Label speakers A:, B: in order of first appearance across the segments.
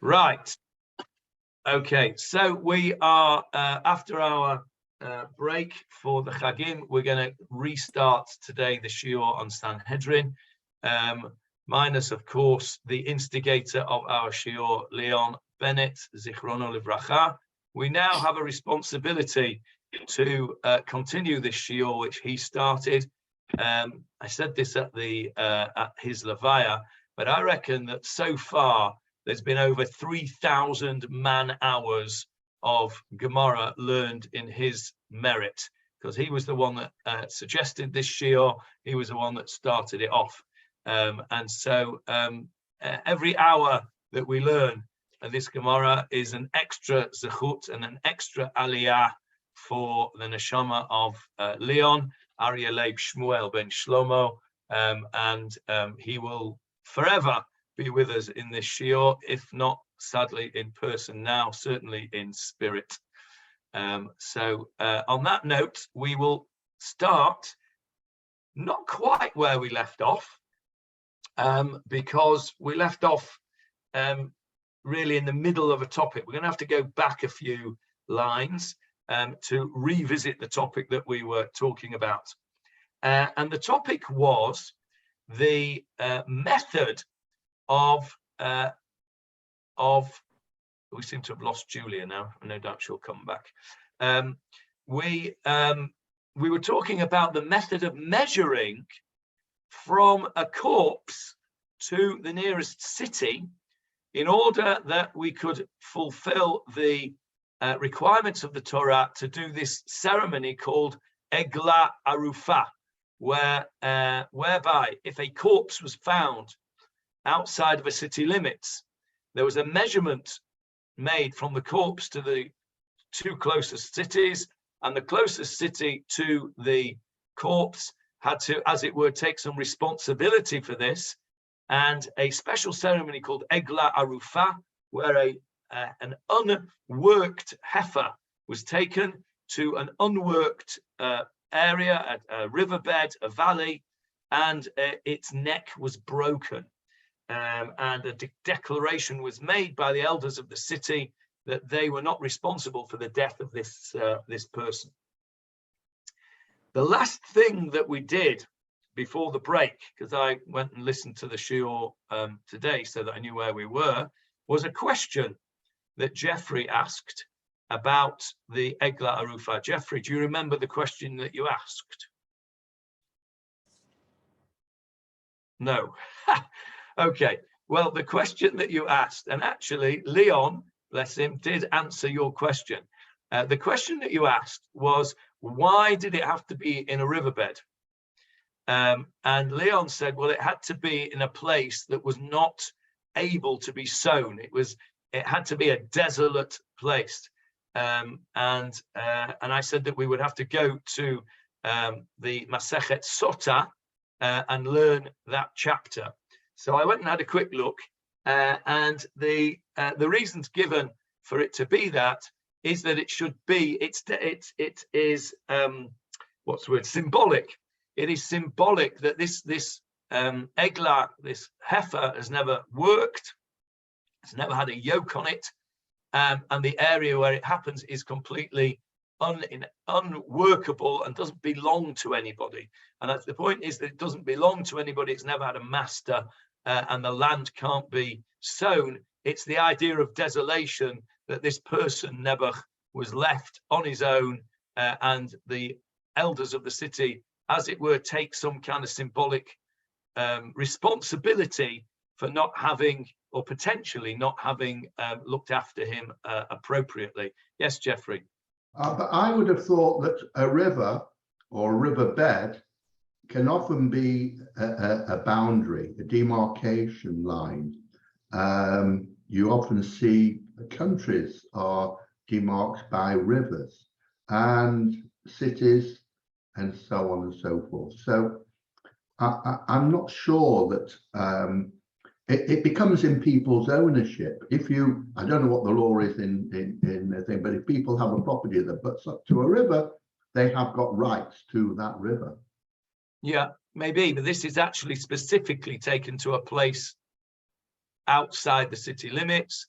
A: Right. Okay, so we are after our break for the Chagim. We're going to restart today the Shiur on Sanhedrin, minus, of course, the instigator of our Shiur, Leon Bennett, Zichrono Livracha. We now have a responsibility to continue this Shiur which he started. I said this at his Levaya, but I reckon that so far there's been over 3,000 man-hours of Gemarah learned in his merit, because he was the one that suggested this shiur. He was the one that started it off. And so every hour that we learn this Gemarah is an extra zechut and an extra aliyah for the neshama of Leon, Aryeh Leib Shmuel ben Shlomo, and he will forever be with us in this shiur, if not sadly in person now, certainly in spirit. So on that note, we will start not quite where we left off, because we left off really in the middle of a topic. We're going to have to go back a few lines to revisit the topic that we were talking about. And the topic was the method of we seem to have lost Julia now. No doubt she'll come back. We were talking about the method of measuring from a corpse to the nearest city in order that we could fulfill the requirements of the Torah to do this ceremony called Egla Arufa, whereby if a corpse was found outside of a city limits, there was a measurement made from the corpse to the two closest cities, and the closest city to the corpse had to, as it were, take some responsibility for this, and a special ceremony called Egla Arufa, where an unworked heifer was taken to an unworked area, a riverbed, a valley, and its neck was broken. And a declaration was made by the elders of the city that they were not responsible for the death of this person. The last thing that we did before the break, because I went and listened to the shiur today so that I knew where we were, was a question that Jeffrey asked about the Egla Arufa. Jeffrey, do you remember the question that you asked? No. Okay, well, the question that you asked, and actually Leon, bless him, did answer your question. The question that you asked was, why did it have to be in a riverbed? And Leon said, well, it had to be in a place that was not able to be sown. It had to be a desolate place. And I said that we would have to go to the Masechet Sota and learn that chapter. So I went and had a quick look, and the reasons given for it to be that is that it should be, it is what's the word, symbolic. It is symbolic that this egla, this heifer, has never worked, it's never had a yoke on it, and the area where it happens is completely unworkable and doesn't belong to anybody. And that's the point, is that it doesn't belong to anybody. It's never had a master, and the land can't be sown. It's the idea of desolation, that this person Nebuch was left on his own, and the elders of the city, as it were, take some kind of symbolic responsibility for not having, or potentially not having, looked after him appropriately. Yes, Jeffrey.
B: But I would have thought that a river or a riverbed can often be a boundary, a demarcation line. You often see countries are demarked by rivers and cities and so on and so forth. So I'm not sure that it becomes in people's ownership. If you, I don't know what the law is in the thing, but if people have a property that butts up to a river, they have got rights to that river.
A: Yeah, maybe, but this is actually specifically taken to a place outside the city limits.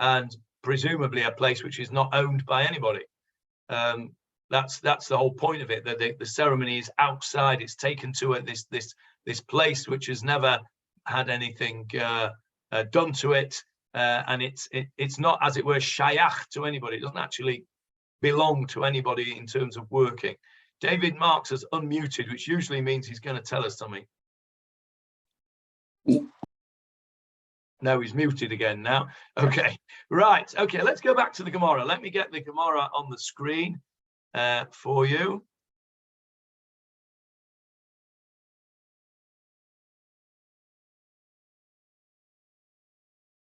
A: and presumably a place which is not owned by anybody. That's the whole point of it, that the ceremony is outside. It's taken to this place which has never had anything done to it, and it's not, as it were, shayach to anybody. It doesn't actually belong to anybody in terms of working. David Marks has unmuted, which usually means he's going to tell us something. No, he's muted again now. Okay, right. Okay, let's go back to the Gemarah. Let me get the Gemarah on the screen for you.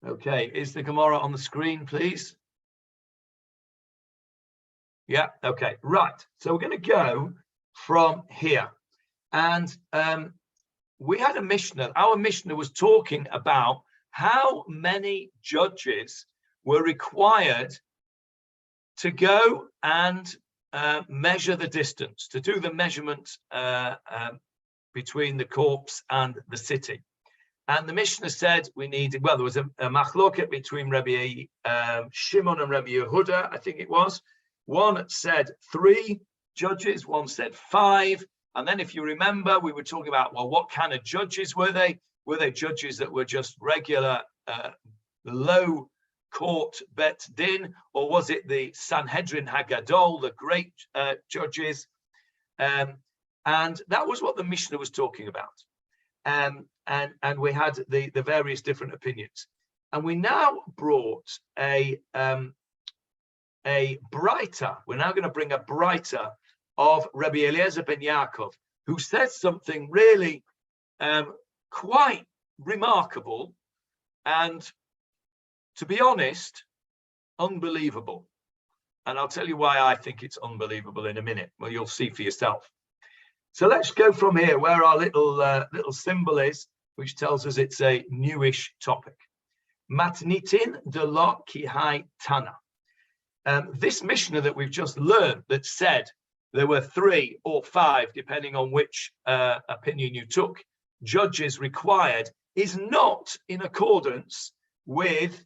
A: Okay, is the Gemarah on the screen, please? Yeah, okay, right. So we're going to go from here. And we had a Mishnah. Our Mishnah was talking about how many judges were required to go and measure the distance, to do the measurement between the corpse and the city. And the Mishnah said we needed, well, there was a machloket between Rabbi Shimon and Rabbi Yehuda, I think it was. One said 3 judges, one said 5. And then if you remember, we were talking about, well, what kind of judges were they? Were they judges that were just regular low court bet din, or was it the Sanhedrin Hagadol, the great judges? And that was what the Mishnah was talking about. And we had the various different opinions. And we now brought a brighter. We're now going to bring a brighter of Rabbi Eliezer ben Yaakov, who says something really quite remarkable and, to be honest, unbelievable. And I'll tell you why I think it's unbelievable in a minute. Well, you'll see for yourself. So let's go from here, where our little symbol is, which tells us it's a newish topic. Matnitin de lo kihai tana. This Mishnah that we've just learned that said there were 3 or 5, depending on which opinion you took, judges required, is not in accordance with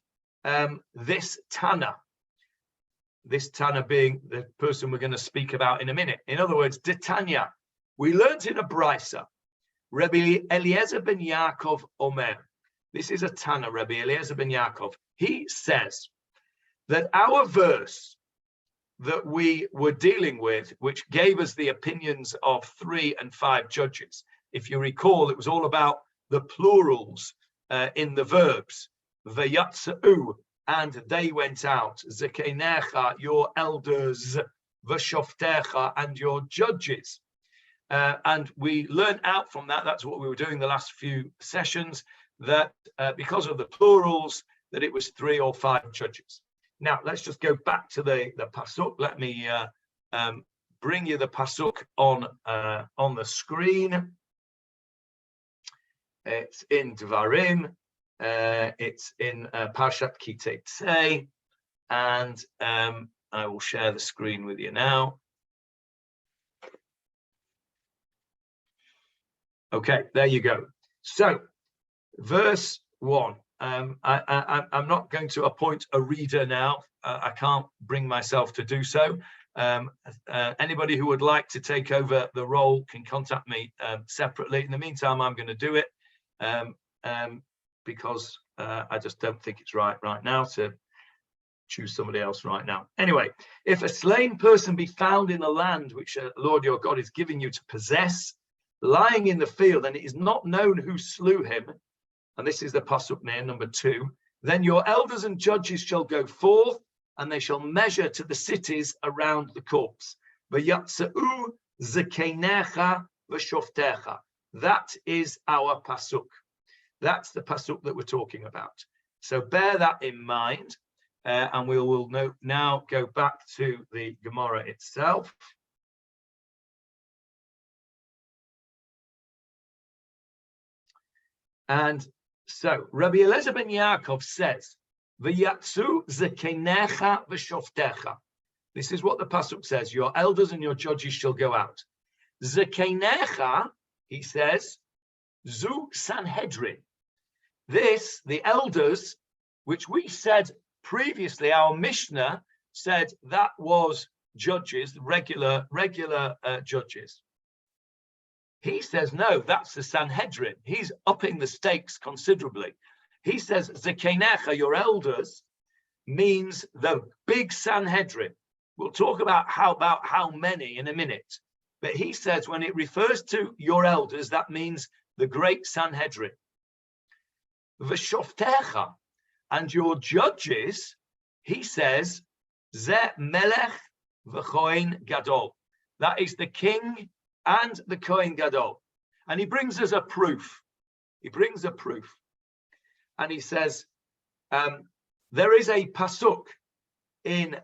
A: this Tana. This Tana being the person we're going to speak about in a minute. In other words, Detanya. We learned in a Brisa, Rabbi Eliezer ben Yaakov Omer. This is a Tana, Rabbi Eliezer ben Yaakov. He says that our verse that we were dealing with, which gave us the opinions of 3 and 5 judges, if you recall, it was all about the plurals in the verbs. Vayatsa'u, and they went out. Zekenecha, your elders. Vashoftecha, and your judges. And we learned out from that, that's what we were doing the last few sessions, that because of the plurals, that it was 3 or 5 judges. Now, let's just go back to the pasuk. Let me bring you the pasuk on the screen. It's in Dvarim. It's in Parshat Ki-Teitzei, and I will share the screen with you now. Okay, there you go. So, verse 1. I'm not going to appoint a reader now. I can't bring myself to do so. Anybody who would like to take over the role can contact me separately. In the meantime, I'm going to do it because I just don't think it's right now to choose somebody else right now. Anyway, if a slain person be found in the land which Lord your God is giving you to possess, lying in the field, and it is not known who slew him, and this is the pasuk near number 2, then your elders and judges shall go forth, and they shall measure to the cities around the corpse. Vayatsa'u zekenecha v'shoftecha. That is our pasuk. That's the pasuk that we're talking about. So bear that in mind, and we will now go back to the Gemarah itself. And so Rabbi Eliezer ben Yaakov says, "V'yatzu zekenecha v'shoftecha." This is what the pasuk says: your elders and your judges shall go out. Zekenecha, he says, zu Sanhedrin. This, the elders, which we said previously our Mishnah said that was judges, regular judges. He says, no, that's the Sanhedrin. He's upping the stakes considerably. He says, Zekenecha, your elders, means the big Sanhedrin. We'll talk about how many in a minute. But he says when it refers to your elders, that means the great Sanhedrin. V'shoftecha, and your judges, he says, Ze melech v'choin gadol. That is the king and the Kohen Gadol. And he brings us a proof. He brings a proof. And he says, there is a pasuk in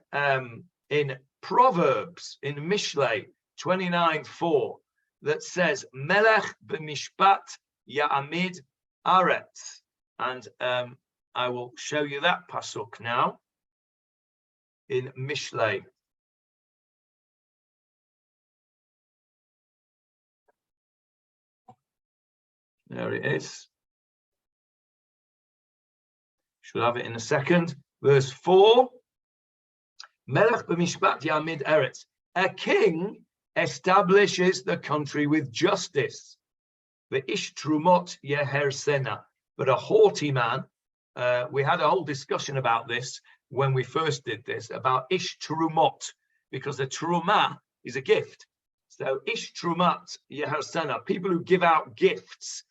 A: Proverbs, in Mishlei 29:4, that says, Melech b'mishpat ya'amid aretz. And I will show you that pasuk now in Mishlei. There it is. Should have it in a second. Verse 4. Melech b'mishpat yamid eretz. A king establishes the country with justice. V'ish trumot yeher sena. But a haughty man, we had a whole discussion about this when we first did this, about ish trumot, because the truma is a gift. So ish trumat yeher sena, people who give out gifts,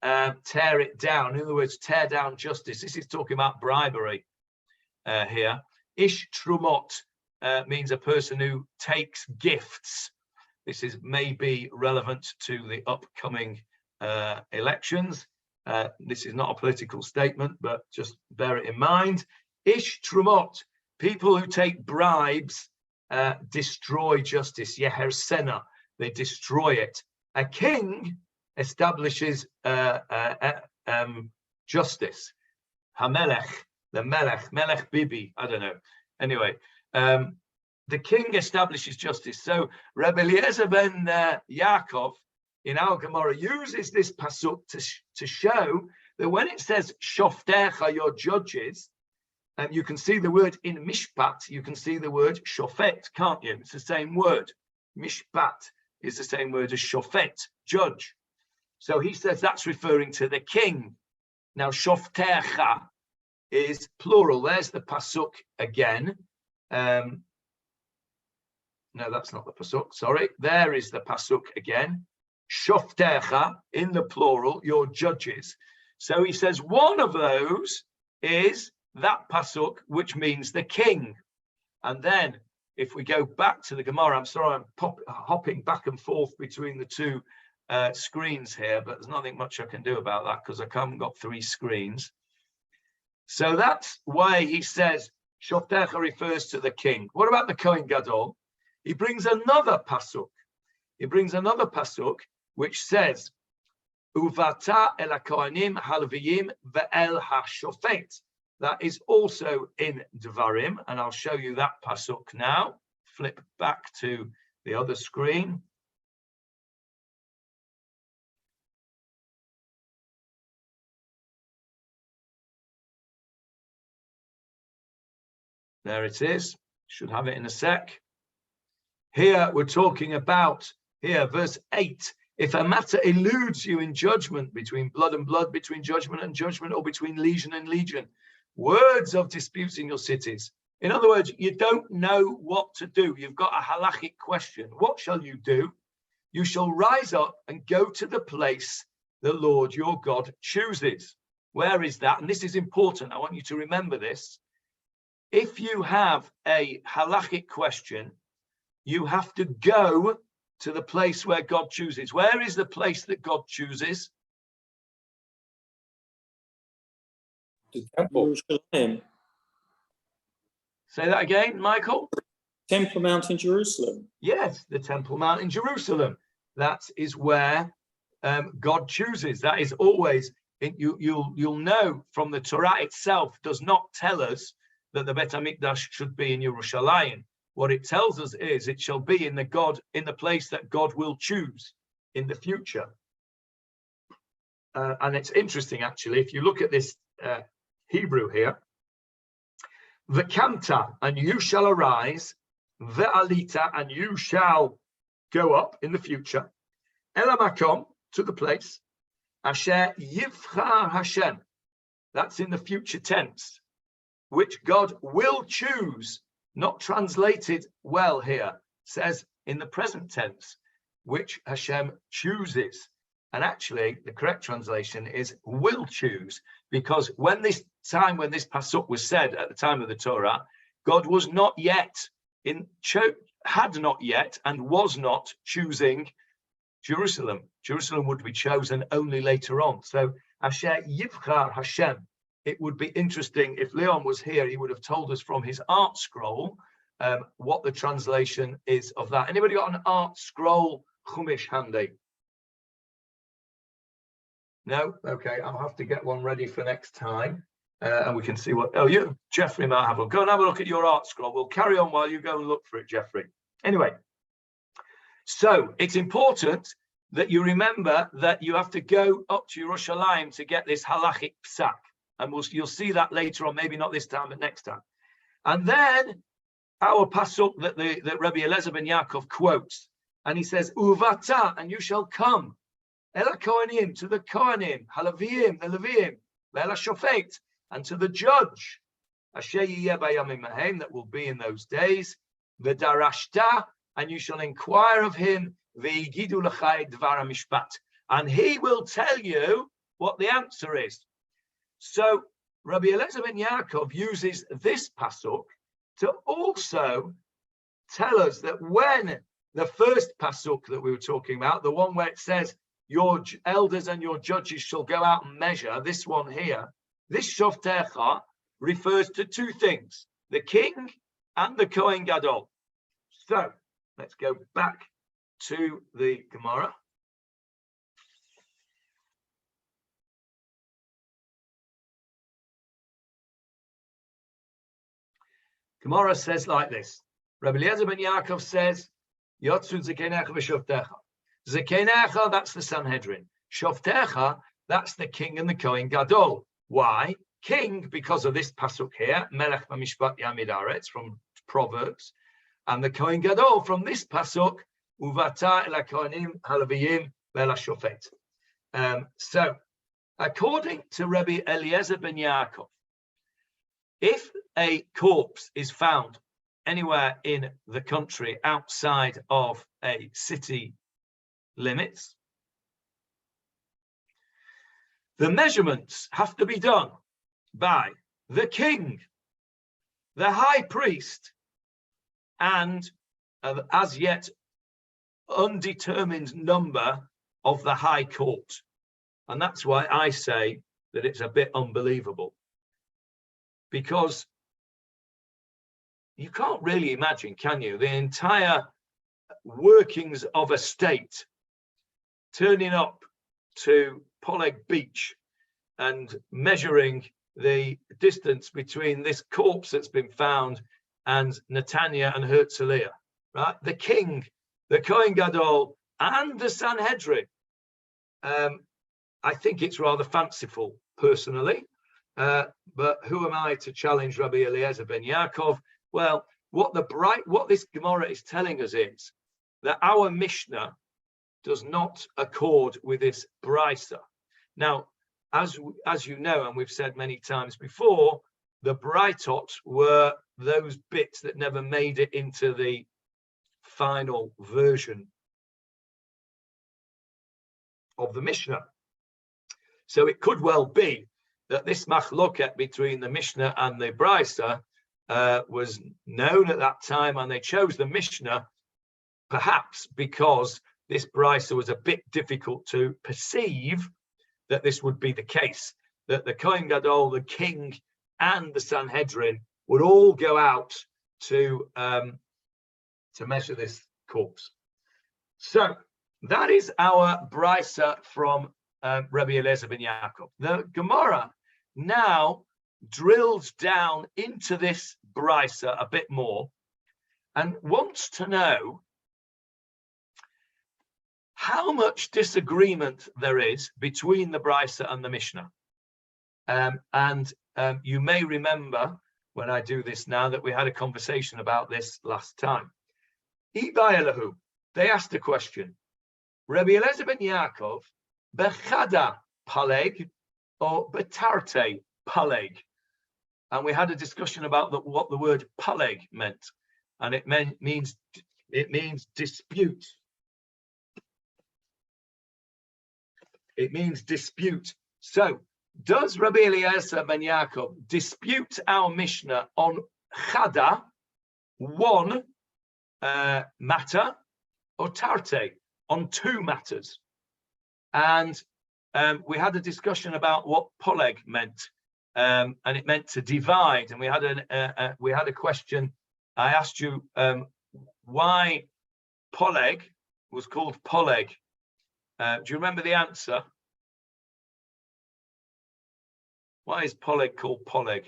A: tear it down. In other words, tear down justice. This is talking about bribery here. Ish trumot means a person who takes gifts. This is maybe relevant to the upcoming elections. This is not a political statement, but just bear it in mind. Ish trumot, people who take bribes, destroy justice. Yeher sena, they destroy it. A king establishes justice. Hamelech, the Melech Bibi, I don't know. Anyway, the king establishes justice. So rebellious ben Yaakov in our Gemarah uses this pasuk to show that when it says shoftecha, your judges, and you can see the word in mishpat, you can see the word shofet, can't you? It's the same word. Mishpat is the same word as shofet, judge. So he says that's referring to the king. Now, shoftecha is plural. There's the pasuk again. No, that's not the pasuk. Sorry. There is the pasuk again. Shoftecha in the plural, your judges. So he says one of those is that pasuk, which means the king. And then if we go back to the Gemarah, I'm sorry, I'm hopping back and forth between the two screens here, but there's nothing much I can do about that because I haven't got three screens. So that's why he says Shoftecha refers to the king. What about the Kohen Gadol? He brings another pasuk. He brings another pasuk which says Uvata el hakohanim halviyim ve'el hashofet. That is also in Devarim, and I'll show you that pasuk now. Flip back to the other screen. There it is. Should have it in a sec. Here we're talking about, here, verse 8. If a matter eludes you in judgment, between blood and blood, between judgment and judgment, or between legion and legion, words of disputes in your cities. In other words, you don't know what to do. You've got a halachic question. What shall you do? You shall rise up and go to the place the Lord your God chooses. Where is that? And this is important. I want you to remember this. If you have a halachic question, you have to go to the place where God chooses. Where is the place that God chooses?
C: The temple. Jerusalem.
A: Say that again, Michael.
C: Temple Mount in Jerusalem.
A: Yes, the Temple Mount in Jerusalem. That is where God chooses. That is always, you'll know from the Torah itself does not tell us that the Bet HaMikdash should be in Yerushalayim. What it tells us is it shall be in the place that God will choose in the future. And it's interesting, actually, if you look at this Hebrew here, V'kamta, and you shall arise, ve'alita, and you shall go up in the future, elamakom, to the place, asher yivchar Hashem, that's in the future tense, which God will choose, not translated well here, says in the present tense, which Hashem chooses. And actually, the correct translation is will choose, because when this pasuk was said at the time of the Torah, God was not yet had not yet and was not choosing Jerusalem. Jerusalem would be chosen only later on. So Asher Yivchar Hashem. It would be interesting if Leon was here, he would have told us from his art scroll what the translation is of that. Anybody got an art scroll Chumash handy? No? Okay, I'll have to get one ready for next time. And we can see what, Jeffrey might have one. Go and have a look at your art scroll. We'll carry on while you go and look for it, Jeffrey. Anyway, so it's important that you remember that you have to go up to Yerushalayim to get this halachic psak. And you'll see that later on, maybe not this time, but next time. And then our pasuk that Rabbi Eliezer ben Yaakov quotes, and he says, Uvata, and you shall come, Ela Kohanim, to the Kohanim, Halavim, the Leviim, Ela Shofet, and to the judge, Asher yiyeh bayamim hahem, that will be in those days, V'darashta, and you shall inquire of him, V'yigidu l'chai dvar hamishpat, and he will tell you what the answer is. So Rabbi Eliezer ben Yaakov uses this pasuk to also tell us that when the first pasuk that we were talking about, the one where it says, your elders and your judges shall go out and measure, this one here, this Shoftecha refers to two things, the king and the Kohen Gadol. So let's go back to the Gemarah. Gemarah says like this. Rabbi Eliezer ben Yaakov says, Yotzu Zekenecha v'Shoftecha. Zekenecha, that's the Sanhedrin. Shoftecha, that's the king and the Kohen Gadol. Why? King, because of this pasuk here, Melech v'Mishpat Yamid Aretz, from Proverbs, and the Kohen Gadol from this pasuk, Uvata ela Kohanim halaviyim ve'ela Shofet. So, according to Rabbi Eliezer ben Yaakov, if a corpse is found anywhere in the country outside of a city limits, the measurements have to be done by the king, the high priest, and as yet undetermined number of the high court. And that's why I say that it's a bit unbelievable. Because you can't really imagine, can you, the entire workings of a state turning up to Poleg Beach and measuring the distance between this corpse that's been found and Netanya and Herzliya, right? The king, the Kohen Gadol, and the Sanhedrin. I think it's rather fanciful, personally. But who am I to challenge Rabbi Eliezer ben Yaakov? Well, what this Gemarah is telling us is that our Mishnah does not accord with this Brisa. Now, as you know, and we've said many times before, the Braitot were those bits that never made it into the final version of the Mishnah. So it could well be that this machloket between the Mishnah and the Brisa was known at that time, and they chose the Mishnah perhaps because this Brisa was a bit difficult to perceive that this would be the case, that the Kohen Gadol, the king, and the Sanhedrin would all go out to measure this corpse. So that is our Brisa from Rabbi Eliezer ben Yaakov. The Gemarah now drills down into this Brisa a bit more and wants to know how much disagreement there is between the Brisa and the Mishnah. You may remember when I do this now that we had a conversation about this last time. Ibayelahu, they asked a question. Rabbi Eliezer ben Yaakov, bechada paleg or betarte paleg? And we had a discussion about what the word paleg meant, and it means dispute. It means dispute. So, does Rabbi Eliezer ben Yaakov dispute our Mishnah on chada, one matter, or tarte, on two matters? And we had a discussion about what poleg meant, and it meant to divide. And we had a question. I asked you why poleg was called poleg. Do you remember the answer? Why is poleg called poleg?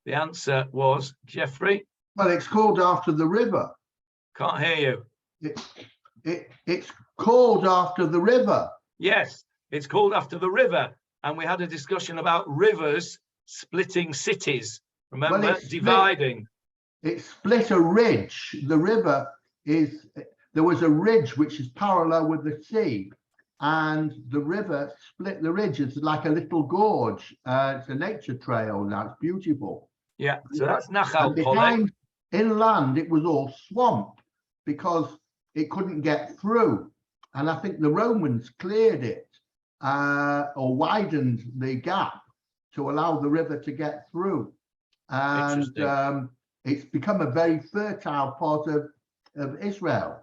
A: The answer was, Jeffrey?
B: Well, it's called after the river.
A: Can't hear you.
B: It's called after the river.
A: Yes, it's called after the river. And we had a discussion about rivers splitting cities. Remember?
B: Well,
A: dividing.
B: It split a ridge. The river there was a ridge which is parallel with the sea. And the river split the ridge. It's like a little gorge. It's a nature trail now. It's beautiful.
A: Yeah, so that's Nachal Poleg.
B: Behind, inland, it was all swamp because it couldn't get through. And I think the Romans cleared it or widened the gap to allow the river to get through. And it's become a very fertile part of Israel.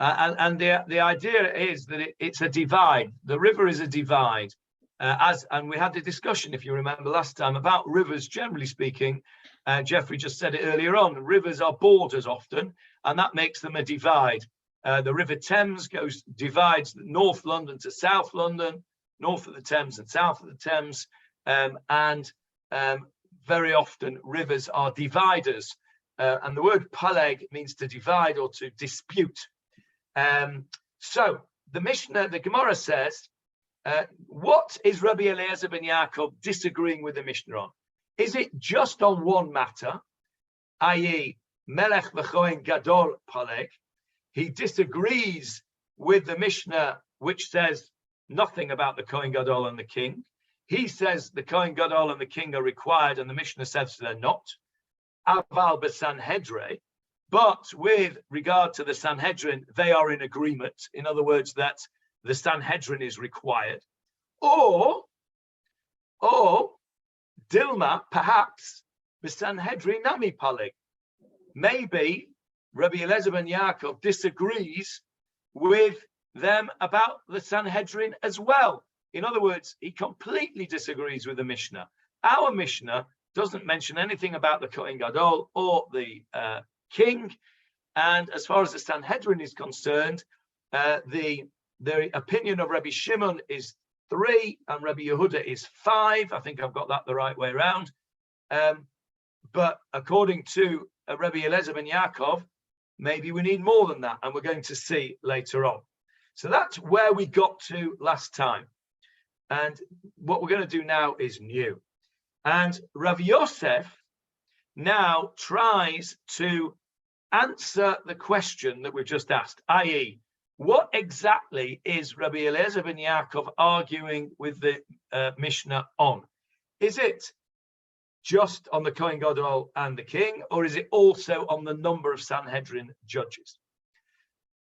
A: And the idea is that it's a divide. The river is a divide. And we had the discussion, if you remember last time, about rivers, generally speaking. Jeffrey just said it earlier on. Rivers are borders often, and that makes them a divide. The River Thames divides North London to South London, north of the Thames and south of the Thames. And very often rivers are dividers. And the word paleg means to divide or to dispute. So the Mishnah, the Gemarah says, what is Rabbi Eliezer ben Yaakov disagreeing with the Mishnah on? Is it just on one matter, i.e. Melech v'choen gadol paleg? He disagrees with the Mishnah, which says nothing about the Kohen Gadol and the king. He says the Kohen Gadol and the king are required, and the Mishnah says they're not. Aval b'Sanhedrin. But with regard to the Sanhedrin, they are in agreement. In other words, that the Sanhedrin is required. Or Dilma, perhaps, the Sanhedrin nami paleg. Maybe Rabbi Eliezer ben Yaakov disagrees with them about the Sanhedrin as well. In other words, he completely disagrees with the Mishnah. Our Mishnah doesn't mention anything about the Kohen Gadol or the king, and as far as the Sanhedrin is concerned, the opinion of Rabbi Shimon is 3 and Rabbi Yehuda is 5. I think I've got that the right way around. But according to Rabbi Eliezer ben Yaakov, maybe we need more than that, and we're going to see later on. So that's where we got to last time. And what we're going to do now is new. And Rav Yosef now tries to answer the question that we've just asked, i.e., what exactly is Rabbi Eliezer ben Yaakov arguing with the Mishnah on? Is it just on the Kohen Gadol and the king, or is it also on the number of Sanhedrin judges?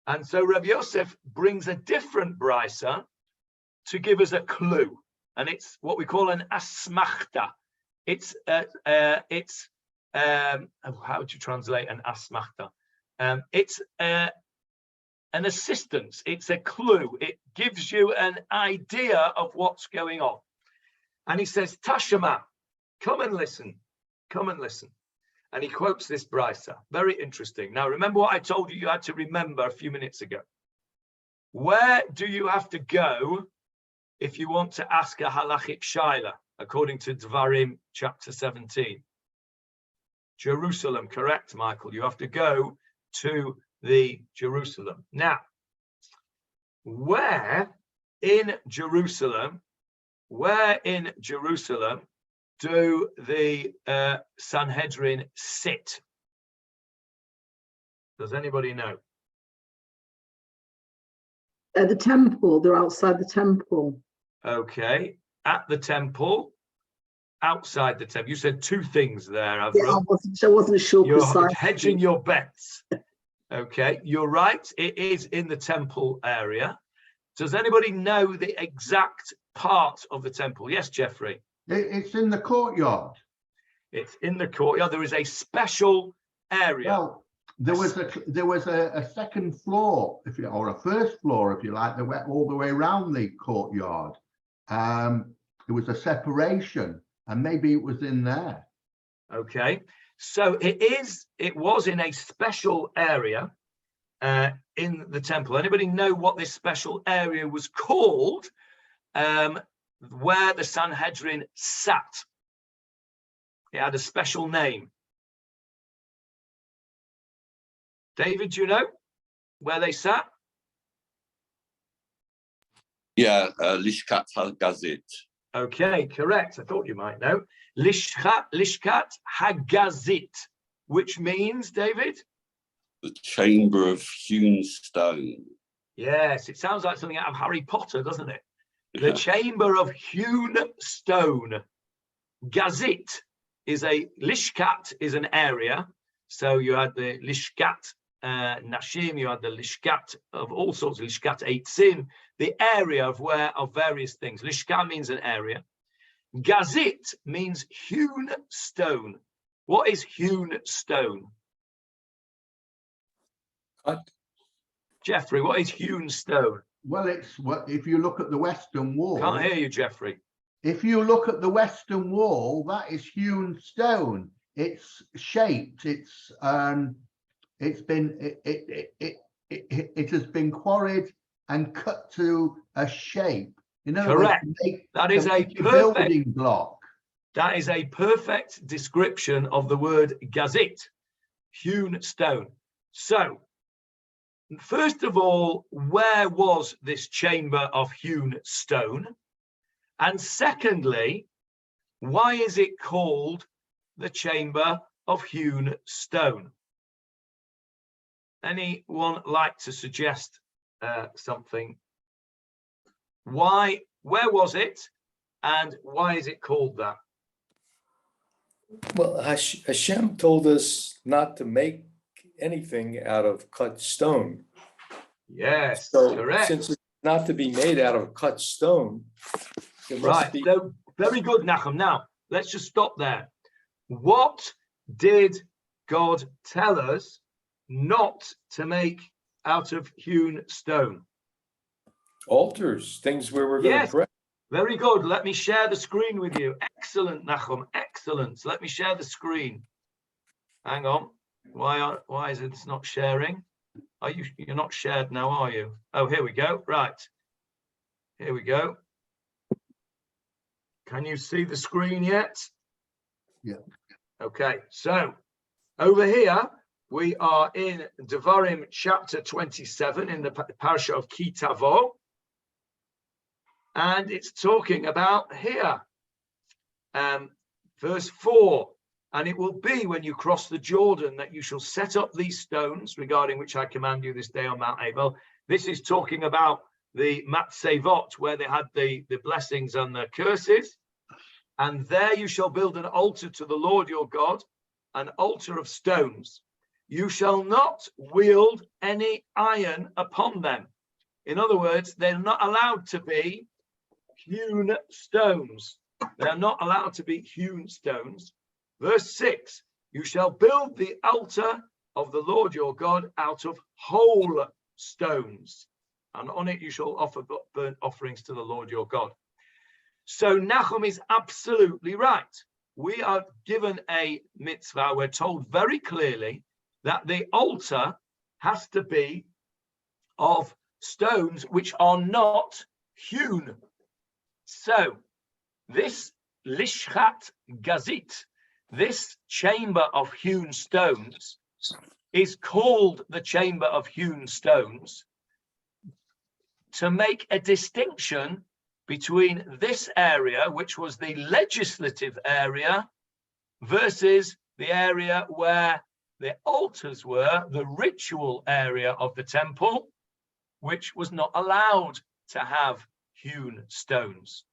A: And so Rav Yosef brings a different brisa to give us a clue, and it's what we call an asmachta. How would you translate an asmachta? It's an assistance. It's a clue. It gives you an idea of what's going on. And he says, Tashema, come and listen. Come and listen. And he quotes this brisa. Very interesting. Now, remember what I told you had to remember a few minutes ago. Where do you have to go if you want to ask a halachic shaila, according to Dvarim chapter 17? Jerusalem, correct, Michael? You have to go to the Jerusalem. Now, where in Jerusalem where in Jerusalem do the Sanhedrin sit? Does anybody know?
D: At the temple, they're outside the temple.
A: Okay, at the temple, outside the temple. You said two things there,
D: Yeah,
A: Avram.
D: I wasn't sure
A: You're
D: precisely.
A: hedging your bets. Okay, you're right. It is in the temple area. Does anybody know the exact part of the temple? Yes, Jeffrey.
B: It's in the courtyard.
A: It's in the courtyard. There is a special area.
B: Well, there was a second floor, or a first floor, if you like, that went all the way around the courtyard. It was a separation, and maybe it was in there.
A: Okay, so it was in a special area in the temple. Anybody know what this special area was called, where the Sanhedrin sat? It had a special name. David, do you know where they sat?
E: Yeah, Lishkat HaGazit.
A: Okay, correct. I thought you might know. Lishkat HaGazit, which means, David?
E: The chamber of hewn stone.
A: Yes, it sounds like something out of Harry Potter, doesn't it? The
E: Yeah.
A: chamber of hewn stone. Gazit is Lishkat is an area. So you had the Lishkat Nashim, you had the Lishkat of all sorts, Lishkat Eitzim, the area of various things. Lishkat means an area. Gazit means hewn stone. What is hewn stone?
C: Cut.
A: Jeffrey, what is hewn stone?
B: Well, it's what if you look at the western wall.
A: Can't hear you, Jeffrey.
B: If you look at the western wall, that is hewn stone. It's shaped. It has been quarried and cut to a shape. In other
A: Correct.
B: words,
A: That is a
B: building block.
A: That is a perfect description of the word gazit, hewn stone. So, first of all, where was this chamber of hewn stone? And secondly, why is it called the chamber of hewn stone? Anyone like to suggest something? Where was it, and why is it called that?
C: Well, Hashem told us not to make anything out of cut stone.
A: Yes,
C: So
A: correct.
C: since it's not to be made out of cut stone, it must
A: Right,
C: be.
A: so very good, Nachum. Now, let's just stop there. What did God tell us not to make out of hewn stone?
C: Altars, things where we're going
A: Yes.
C: to pray.
A: Very good. Let me share the screen with you. Excellent, Nachum. Excellent. Let me share the screen. Hang on. Why is it not sharing? You're not shared now, are you? Oh, here we go. Right. Here we go. Can you see the screen yet?
B: Yeah.
A: Okay. So over here we are in Devarim chapter 27 in the parasha of Ki Tavo. And it's talking about here, verse 4. And it will be when you cross the Jordan that you shall set up these stones, regarding which I command you this day on Mount Abel. This is talking about the Matzevot, where they had the blessings and the curses. And there you shall build an altar to the Lord your God, an altar of stones. You shall not wield any iron upon them. In other words, they're not allowed to be hewn stones. They're not allowed to be hewn stones. Verse 6, you shall build the altar of the Lord your God out of whole stones, and on it you shall offer burnt offerings to the Lord your God. So Nachum is absolutely right. We are given a mitzvah. We're told very clearly that the altar has to be of stones which are not hewn. So this Lishkat Gazit, this chamber of hewn stones, is called the chamber of hewn stones to make a distinction between this area, which was the legislative area, versus the area where the altars were, the ritual area of the temple, which was not allowed to have hewn stones.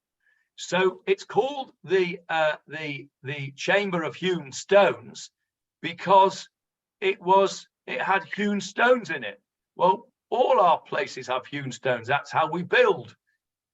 A: So it's called the chamber of hewn stones because it had hewn stones in it. Well, all our places have hewn stones. That's how we build.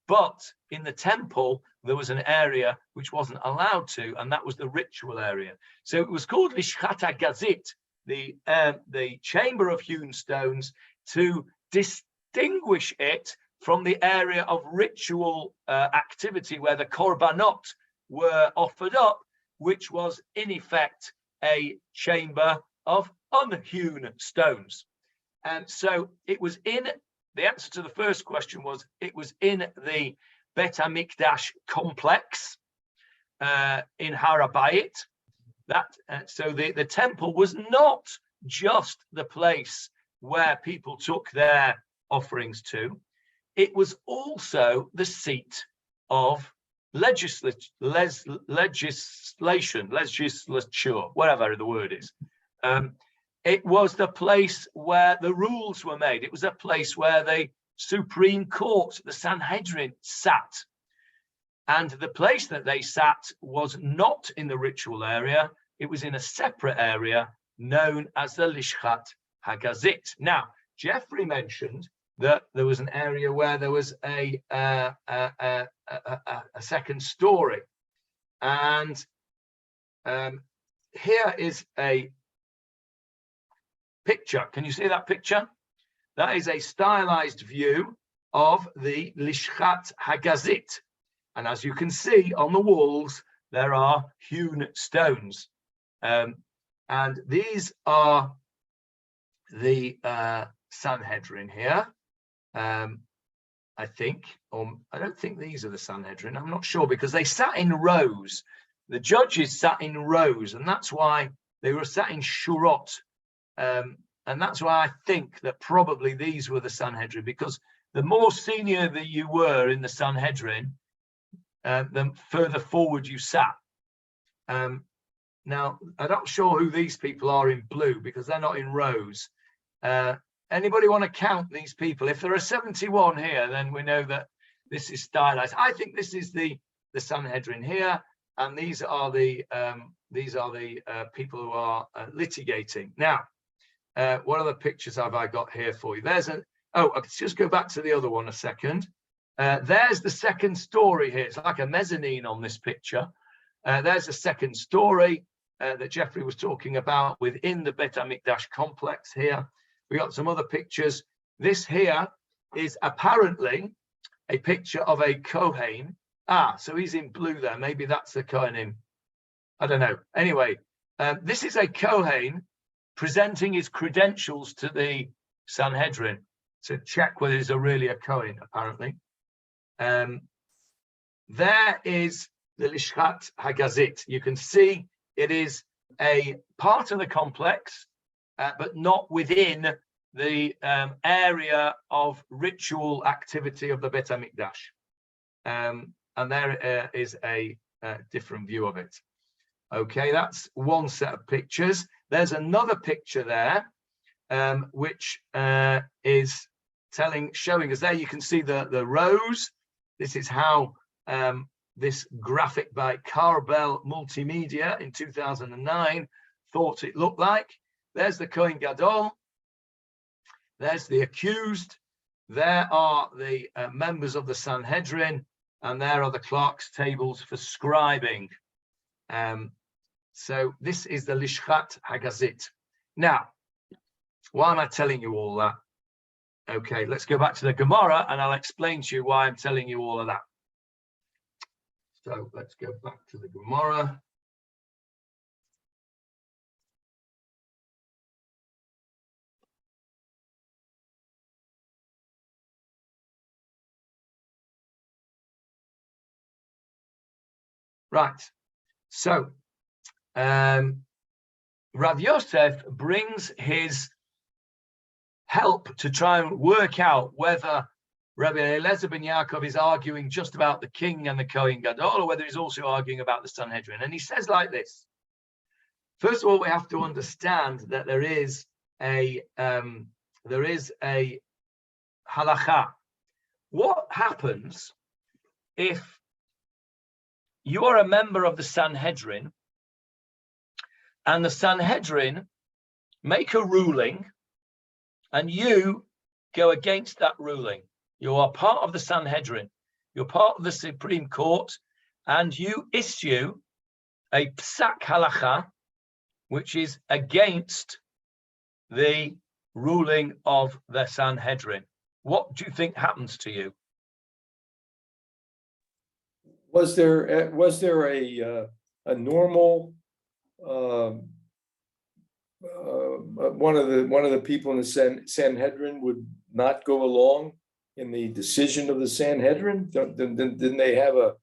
A: But in the temple, there was an area which wasn't allowed to, and that was the ritual area. So it was called Lishchat HaGazit, the chamber of hewn stones, to distinguish it from the area of ritual activity where the korbanot were offered up, which was in effect a chamber of unhewn stones. And so it was in, the answer to the first question was, it was in the Bet HaMikdash complex in Har HaBayit. So the temple was not just the place where people took their offerings to. It was also the seat of legislature, whatever the word is. It was the place where the rules were made. It was a place where the Supreme Court, the Sanhedrin, sat. And the place that they sat was not in the ritual area. It was in a separate area known as the Lishchat HaGazit. Now, Jeffrey mentioned that there was an area where there was a second story. And here is a picture. Can you see that picture? That is a stylized view of the Lishchat HaGazit. And as you can see on the walls, there are hewn stones. And these are the Sanhedrin here. I think, or I don't think these are the Sanhedrin. I'm not sure because they sat in rows. The judges sat in rows, and that's why they were sat in shurot. And that's why I think that probably these were the Sanhedrin, because the more senior that you were in the Sanhedrin, the further forward you sat. Now, I'm not sure who these people are in blue because they're not in rows. Anybody want to count these people? If there are 71 here, then we know that this is stylized. I think this is the Sanhedrin here, and these are the people who are litigating. Now, what other pictures have I got here for you? There's let's just go back to the other one a second. There's the second story here. It's like a mezzanine on this picture. There's a second story that Jeffrey was talking about within the Bet HaMikdash complex here. We got some other pictures. This here is apparently a picture of a Kohen. So he's in blue there. Maybe that's the Kohanim. I don't know. Anyway, this is a Kohen presenting his credentials to the Sanhedrin to check whether he's really a Kohen, apparently. There is the Lishchat HaGazit. You can see it is a part of the complex, but not within the area of ritual activity of the Bet HaMikdash. And there is a different view of it. Okay, that's one set of pictures. There's another picture there, which is showing us there. You can see the rows. This is how this graphic by Carbell Multimedia in 2009 thought it looked like. There's the Kohen Gadol. There's the accused. There are the members of the Sanhedrin, and there are the clerk's tables for scribing. So this is the Lishchat HaGazit. Now, why am I telling you all that? Okay, let's go back to the Gemarah, and I'll explain to you why I'm telling you all of that. So let's go back to the Gemarah. Right, so Rav Yosef brings his help to try and work out whether Rabbi Eliezer ben Yaakov is arguing just about the king and the Kohen Gadol, or whether he's also arguing about the Sanhedrin. And he says like this. First of all, we have to understand that there is a halakha. What happens if you are a member of the Sanhedrin and the Sanhedrin make a ruling and you go against that ruling? You are part of the Sanhedrin, you're part of the Supreme Court, and you issue a psak halacha, which is against the ruling of the Sanhedrin. What do you think happens to you?
C: Was there a normal one of the people in the Sanhedrin would not go along in the decision of the Sanhedrin? Didn't they have a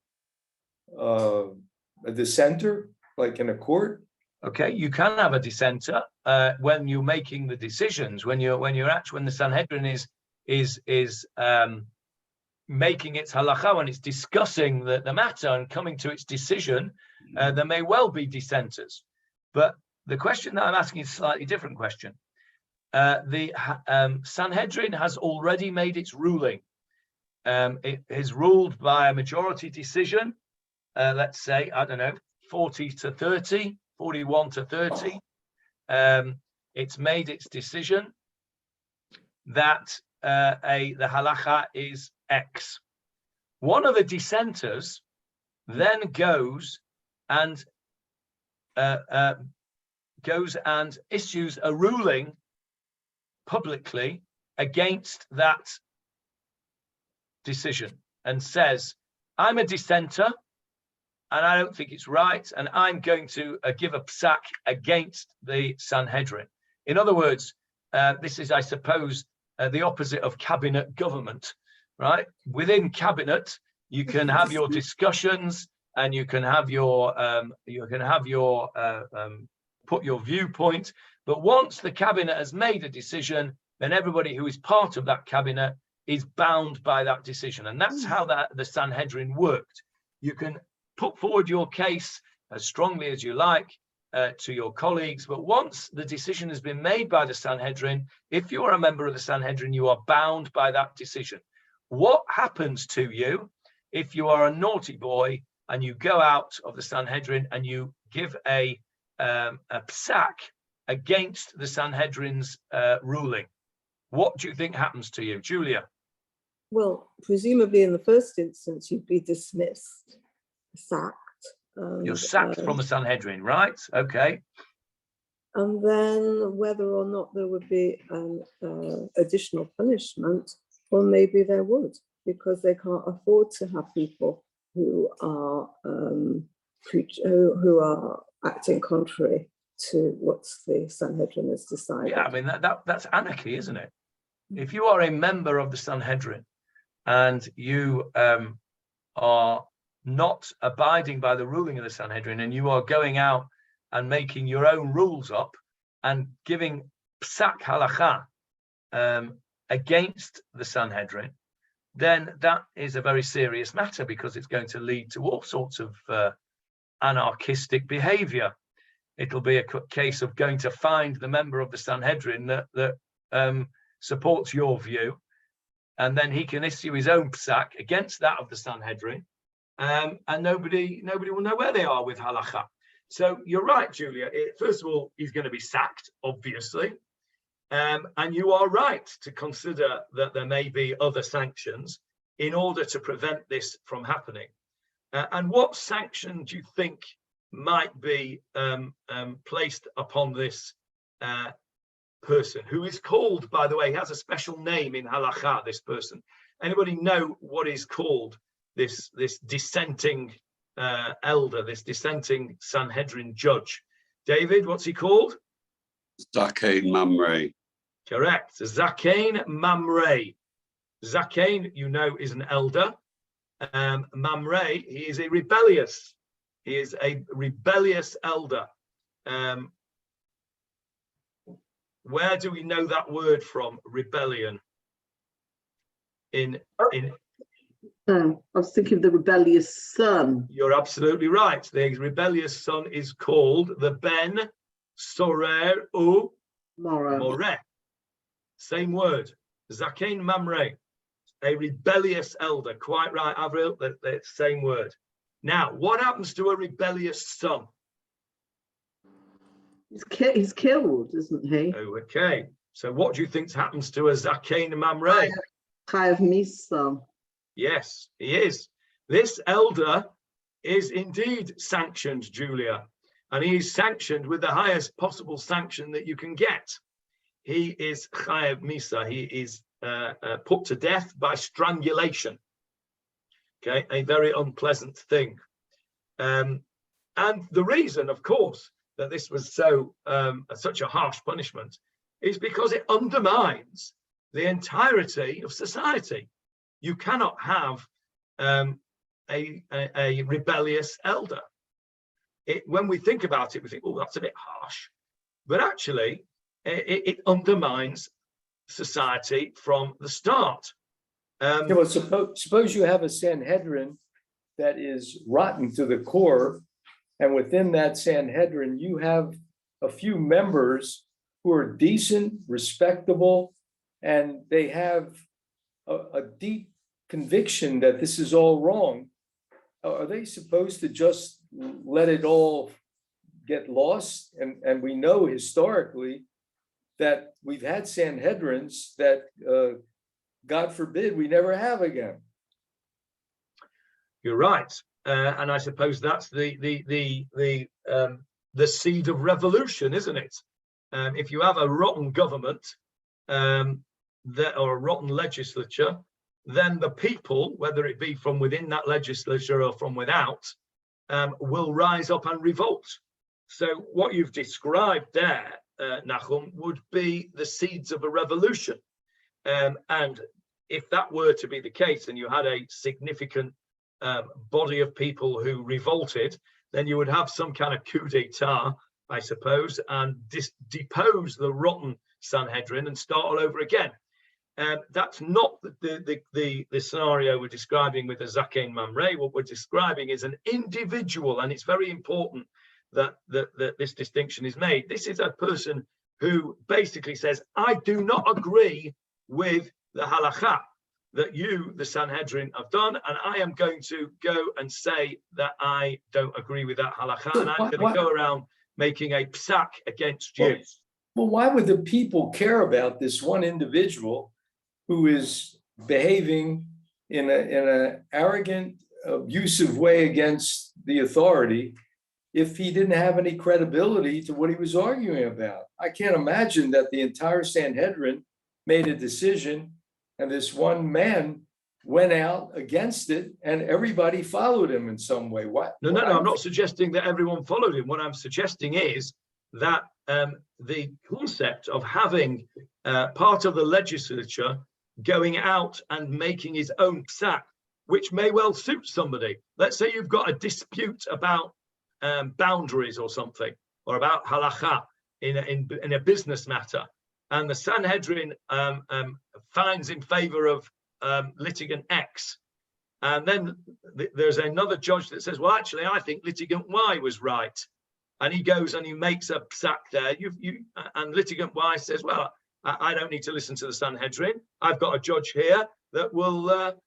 C: dissenter, like in a court?
A: Okay, you can have a dissenter when you're making the decisions. When the Sanhedrin is making its halacha, when it's discussing the matter and coming to its decision, there may well be dissenters. But the question that I'm asking is a slightly different question. The Sanhedrin has already made its ruling. It is ruled by a majority decision, let's say, I don't know, 40 to 30, 41 to 30. It's made its decision that the halacha is X. One of the dissenters then goes and issues a ruling publicly against that decision and says, I'm a dissenter and I don't think it's right, and I'm going to give a psak against the Sanhedrin. In other words, this is, I suppose, the opposite of cabinet government, right? Within cabinet, you can have your discussions and you can have your put your viewpoint. But once the cabinet has made a decision, then everybody who is part of that cabinet is bound by that decision. And that's how the Sanhedrin worked. You can put forward your case as strongly as you like to your colleagues, but once the decision has been made by the Sanhedrin, if you are a member of the Sanhedrin, you are bound by that decision. What happens to you if you are a naughty boy and you go out of the Sanhedrin and you give a psak against the Sanhedrin's ruling? What do you think happens to you, Julia?
D: Well, presumably in the first instance, you'd be dismissed, sacked.
A: You're sacked from the Sanhedrin, right? Okay.
D: And then whether or not there would be an additional punishment, well, maybe there would, because they can't afford to have people who are acting contrary to what the Sanhedrin has decided.
A: Yeah, I mean that's anarchy, isn't it? If you are a member of the Sanhedrin and you are not abiding by the ruling of the Sanhedrin, and you are going out and making your own rules up and giving psak halacha against the Sanhedrin, then that is a very serious matter, because it's going to lead to all sorts of anarchistic behavior. It'll be a case of going to find the member of the Sanhedrin that supports your view, and then he can issue his own psak against that of the Sanhedrin, and nobody will know where they are with halacha. So you're right, Julia. First of all, he's going to be sacked, obviously, and you are right to consider that there may be other sanctions in order to prevent this from happening. And what sanction do you think might be placed upon this person, who is called, by the way, he has a special name in halacha, this person? Anybody know what is called this dissenting elder, this dissenting Sanhedrin judge? David, what's he called?
E: Zakein Mamre.
A: Correct. Zakein Mamre. Zakein, you know, is an elder. Mamre, he is a rebellious. He is a rebellious elder. Where do we know that word from? Rebellion. in
F: I was thinking of the rebellious son.
A: You're absolutely right. The rebellious son is called the Ben Sorer U
F: Mora.
A: Moreh. Same word. Zakein Mamre, a rebellious elder. Quite right, Avril. The same word. Now, what happens to a rebellious son?
F: He's killed, isn't he?
A: Okay. So what do you think happens to a Zakein Mamre?
F: Chayav Misa.
A: Yes, he is. This elder is indeed sanctioned, Julia, and he is sanctioned with the highest possible sanction that you can get. He is Chayav Misa. He is put to death by strangulation. Okay, a very unpleasant thing. And the reason, of course, that this was such a harsh punishment is because it undermines the entirety of society. You cannot have a rebellious elder. When we think about it, we think, oh, that's a bit harsh. But actually, it undermines society from the start.
C: Well, suppose you have a Sanhedrin that is rotten to the core, and within that Sanhedrin, you have a few members who are decent, respectable, and they have a deep conviction that this is all wrong. Are they supposed to just let it all get lost? And we know historically that we've had Sanhedrins that, God forbid, we never have again.
A: You're right, and I suppose that's the seed of revolution, isn't it? If you have a rotten government or a rotten legislature, then the people, whether it be from within that legislature or from without, will rise up and revolt. So what you've described there, Nachum, would be the seeds of a revolution. And if that were to be the case, and you had a significant body of people who revolted, then you would have some kind of coup d'etat, I suppose, and depose the rotten Sanhedrin and start all over again. That's not the scenario we're describing with the Zakein Mamre. What we're describing is an individual, and it's very important that this distinction is made. This is a person who basically says, I do not agree with the halakha that you, the Sanhedrin, have done, and I am going to go and say that I don't agree with that halakha, and I'm going to go around making a psak against you.
C: Well, why would the people care about this one individual who is behaving in an arrogant, abusive way against the authority if he didn't have any credibility to what he was arguing about? I can't imagine that the entire Sanhedrin made a decision and this one man went out against it and everybody followed him in some way. What?
A: No, I'm not suggesting that everyone followed him. What I'm suggesting is that the concept of having part of the legislature going out and making his own psak, which may well suit somebody. Let's say you've got a dispute about boundaries or something, or about halakha in a business matter, and the Sanhedrin finds in favor of litigant X, and then there's another judge that says, well, actually, I think litigant Y was right, and he goes and he makes a psak there. And litigant Y says, well, I don't need to listen to the Sanhedrin. I've got a judge here that will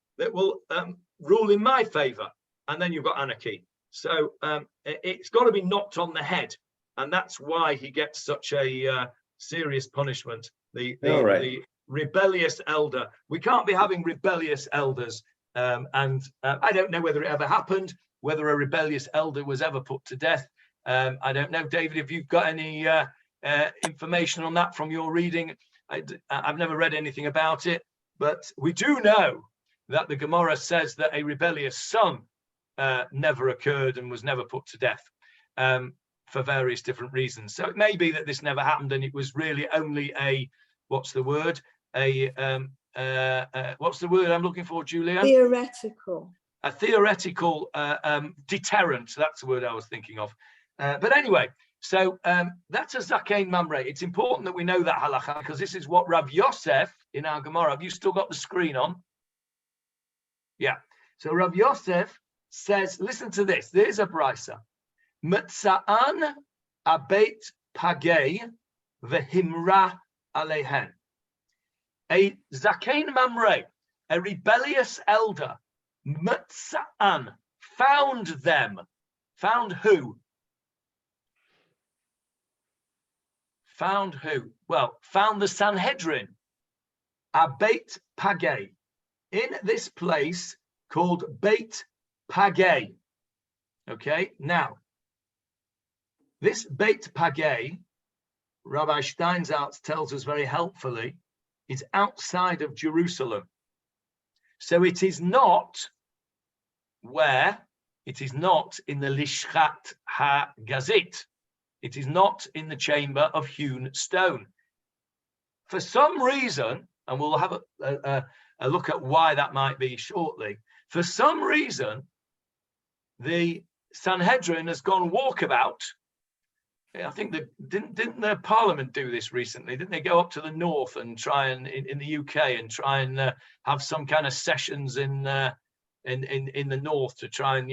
A: rule in my favor, and then you've got anarchy. So it's got to be knocked on the head, and that's why he gets such a serious punishment. The rebellious elder. We can't be having rebellious elders, and I don't know whether it ever happened, whether a rebellious elder was ever put to death. I don't know, David, if you've got any information on that from your reading. I've never read anything about it, but we do know that the Gemarah says that a rebellious son never occurred and was never put to death for various different reasons. So it may be that this never happened and it was really only a, what's the word? What's the word I'm looking for, Julia?
D: Theoretical.
A: A theoretical deterrent. That's the word I was thinking of. But anyway, so that's a Zakein Mamre. It's important that we know that halakha because this is what Rav Yosef in our Gemara. Have you still got the screen on? Yeah. So Rav Yosef says, listen to this. There's a brisa. Metza'an abeit pagei v'himra alehen. A zakein mamre, a rebellious elder, Metza'an, found them. Found who? Found who? Well, found the Sanhedrin. Abeit pagei. In this place called Beit Pagei. Okay, now, this Beit Pagei, Rabbi Steinsaltz tells us very helpfully, is outside of Jerusalem. So it is not where? It is not in the Lishchat HaGazit. It is not in the chamber of hewn stone. For some reason, and we'll have a look at why that might be shortly. For some reason, the Sanhedrin has gone walkabout. I think that didn't their parliament do this recently? Didn't they go up to the north and try and in the UK and try and have some kind of sessions in the north to try and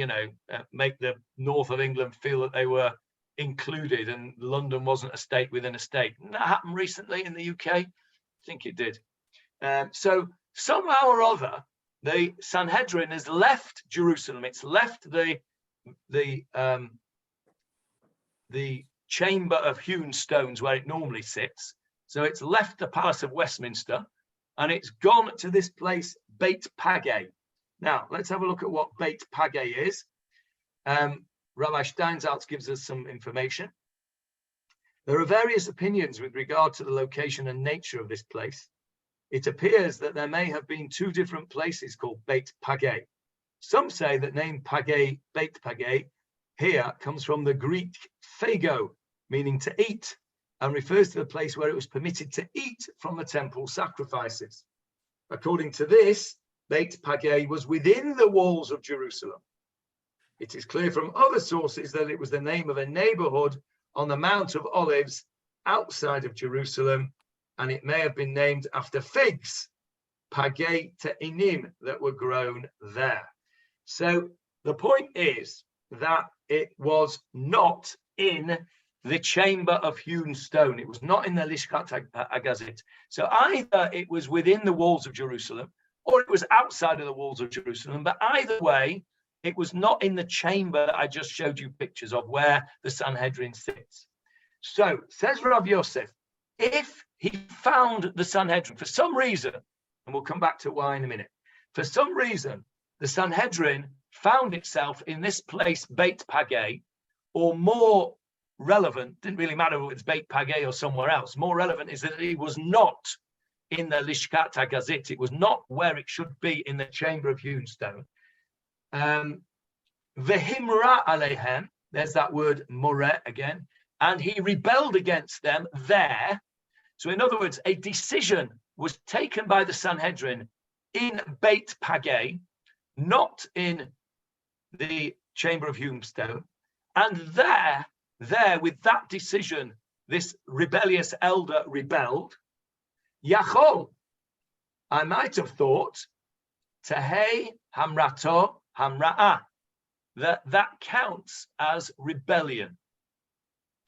A: make the north of England feel that they were included and London wasn't a state within a state? Didn't that happen recently in the UK? I think it did. So somehow or other, the Sanhedrin has left Jerusalem. It's left the chamber of hewn stones where it normally sits. So it's left the Palace of Westminster and it's gone to this place, Beit Pagei. Now, let's have a look at what Beit Pagei is. Rabbi Steinsaltz gives us some information. There are various opinions with regard to the location and nature of this place. It appears that there may have been two different places called Beit Pagei. Some say that name Pagei, Beit Pagei, here comes from the Greek phago, meaning to eat, and refers to the place where it was permitted to eat from the temple sacrifices. According to this, Beit Pagei was within the walls of Jerusalem. It is clear from other sources that it was the name of a neighborhood on the Mount of Olives outside of Jerusalem, and it may have been named after figs, Pagei Te'inim, that were grown there. So the point is that it was not in the chamber of hewn stone. It was not in the Lishkat HaGazit. So either it was within the walls of Jerusalem or it was outside of the walls of Jerusalem. But either way, it was not in the chamber that I just showed you pictures of where the Sanhedrin sits. So says Rav Yosef, if he found the Sanhedrin for some reason, and we'll come back to why in a minute, for some reason, the Sanhedrin found itself in this place, Beit Pagei, or more relevant, didn't really matter if it's Beit Pagei or somewhere else, more relevant is that it was not in the Lishkat HaGazit, it was not where it should be in the chamber of hewn stone. Vehimra alehem, there's that word more again, and he rebelled against them there. So in other words, a decision was taken by the Sanhedrin in Beit Pagei, not in the chamber of hewn stone, and there with that decision, this rebellious elder rebelled. Yachol, I might have thought, Tehei Hamrato Hamra'ah, that counts as rebellion,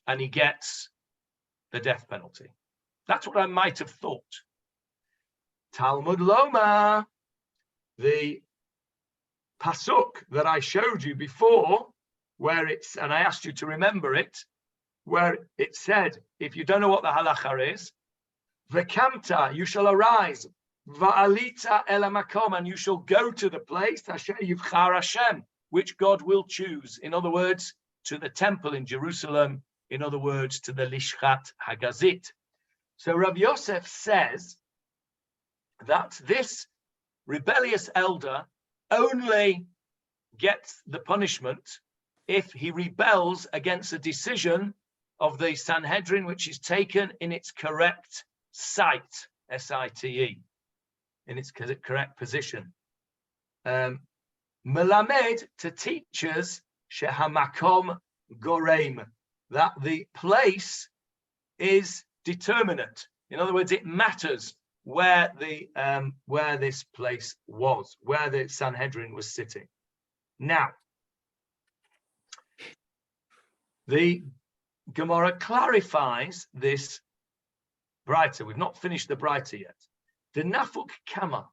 A: and he gets the death penalty. That's what I might have thought. Talmud Loma, the pasuk that I showed you before, where it's, and I asked you to remember it, where it said, if you don't know what the halacha is, V'kamta, you shall arise, Va'alita el hamakom, and you shall go to the place, Asher yivchar Hashem, which God will choose. In other words, to the temple in Jerusalem. In other words, to the Lishchat HaGazit. So Rav Yosef says that this rebellious elder only gets the punishment if he rebels against a decision of the Sanhedrin, which is taken in its correct site, S-I-T-E, in its correct position. Melamed, to teachers, shehamakom goreim, that the place is determinate. In other words, it matters. where this place was, where the Sanhedrin was sitting. Now, the Gemarah clarifies this brighter. We've not finished the brighter yet. The Nafuk Kama.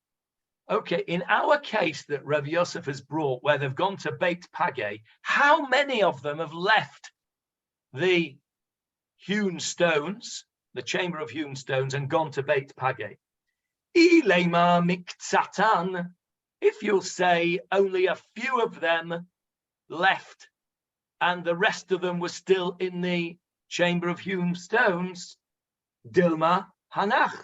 A: Okay, in our case that Rav Yosef has brought, where they've gone to Beit Page, how many of them have left the hewn stones, the chamber of hewn stones, and gone to Beit Page? Ilema miktsatan. If you'll say only a few of them left and the rest of them were still in the chamber of hewn stones, Dilma Hanach.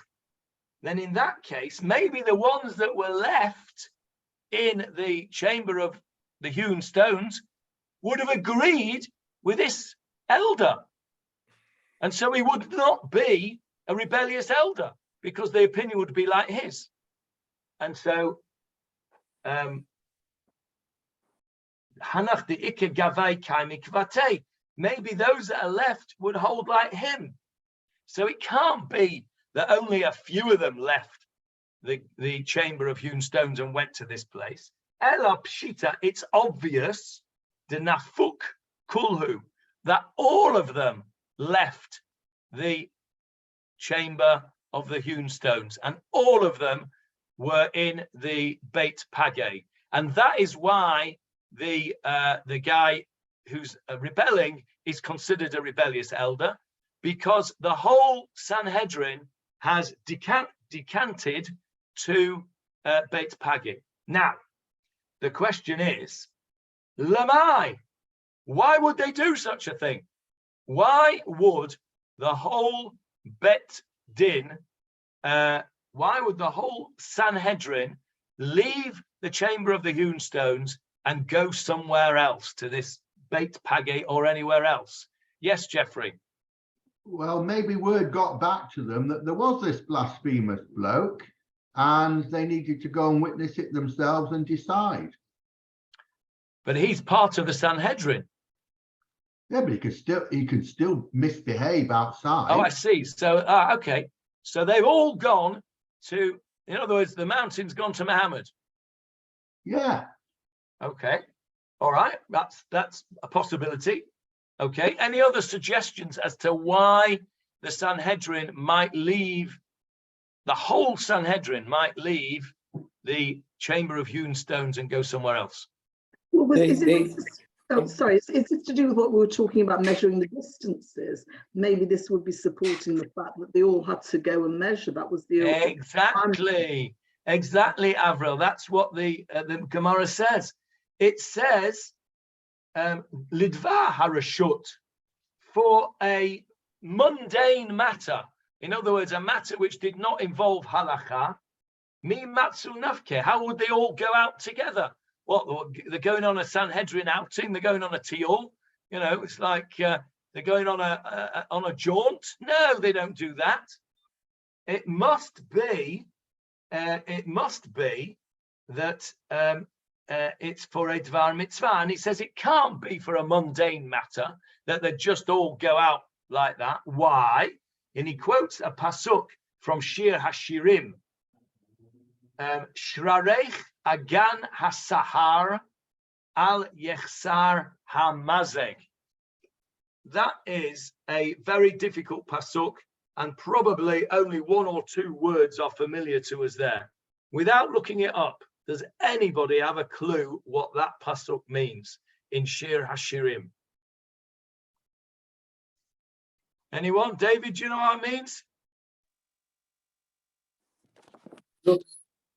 A: Then in that case, maybe the ones that were left in the chamber of the hewn stones would have agreed with this elder. And so he would not be a rebellious elder because the opinion would be like his. And so Hanach the Ike Gavai Kaimikvate, maybe those that are left would hold like him. So it can't be that only a few of them left the chamber of hewn stones and went to this place. Ela Pshita, it's obvious, the Nafuk Kulhu, that all of them left the chamber of the hewn stones and all of them were in the Beit Page. And that is why the guy who's rebelling is considered a rebellious elder, because the whole Sanhedrin has decanted to Beit Page. Now, the question is, Lamai, why would they do such a thing? Why would the whole Bet Din, why would the whole Sanhedrin leave the chamber of the hewn stones and go somewhere else, to this Beit Page or anywhere else? Yes, Jeffrey.
B: Well, maybe word got back to them that there was this blasphemous bloke and they needed to go and witness it themselves and decide.
A: But he's part of the Sanhedrin.
B: Yeah, but he can still misbehave outside.
A: Oh, I see. So, okay. So they've all gone to, in other words, the mountain's gone to Muhammad.
B: Yeah.
A: Okay. All right. That's a possibility. Okay. Any other suggestions as to why the Sanhedrin might leave, the whole Sanhedrin might leave the chamber of hewn stones and go somewhere else?
F: Well, is it to do with what we were talking about, measuring the distances? Maybe this would be supporting the fact that they all had to go and measure. That was the
A: exactly, Avril. That's what the Gemarah says. It says lidva harashut, for a mundane matter. In other words, a matter which did not involve halacha. Mi matsu nafke. How would they all go out together? What, they're going on a Sanhedrin outing? They're going on a tiul? You know, it's like they're going on a jaunt. No, they don't do that. It must be that it's for a dvar mitzvah, and he says it can't be for a mundane matter that they just all go out like that. Why? And he quotes a pasuk from Shir Hashirim. Shrarech agan hasahar al yechsar hamazeg. That is a very difficult pasuk, and probably only one or two words are familiar to us there. Without looking it up, does anybody have a clue what that pasuk means in Shir Hashirim? Anyone? David, do you know what it means?